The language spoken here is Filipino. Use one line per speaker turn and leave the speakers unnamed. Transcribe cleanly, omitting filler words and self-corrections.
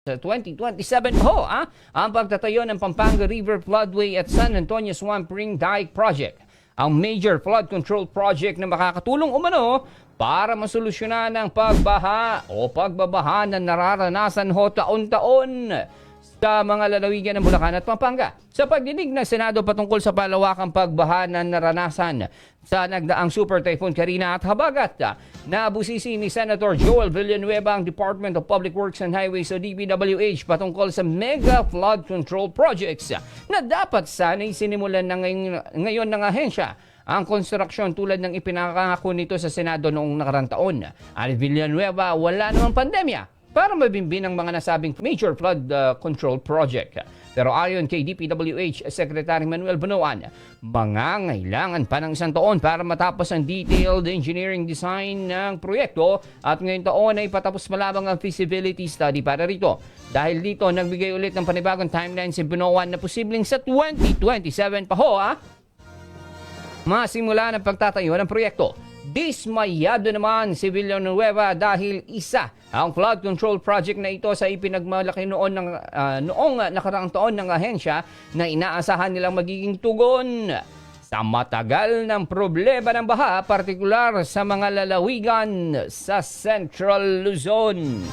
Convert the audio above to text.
Sa 2027 ho, ang pagtatayo ng Pampanga River Floodway at San Antonio Swamp Ring Dike Project. Ang major flood control project na makakatulong umano para masolusyonan ang pagbaha o pagbabaha na nararanasan ho taon-taon sa mga lalawigan ng Bulacan at Pampanga. Sa pagdinig ng Senado patungkol sa palawakang pagbaha na naranasan sa nagdaang Super Typhoon Karina at Habagat, nabusisi ni Senator Joel Villanueva ang Department of Public Works and Highways o DPWH patungkol sa mega flood control projects na dapat sana'y sinimulan na ngayon ng ahensya ang konstruksyon tulad ng ipinangako nito sa Senado noong nakarang taon. At Villanueva, wala namang pandemya para mabimbin ang mga nasabing major flood control project. Pero ayon kay DPWH Secretary Manuel Bunuan, mangangailangan pa ng isang taon para matapos ang detailed engineering design ng proyekto at ngayong taon ay patapos malamang ang feasibility study para rito. Dahil dito, nagbigay ulit ng panibagong timeline si Bunuan na posibleng sa 2027 pa ho masimula ng pagtatayo ng proyekto. Dismayado naman si Villanueva dahil isa ang flood control project na ito sa ipinagmalaki noong nakaraang taon ng ahensya na inaasahan nilang magiging tugon sa matagal ng problema ng baha, partikular sa mga lalawigan sa Central Luzon.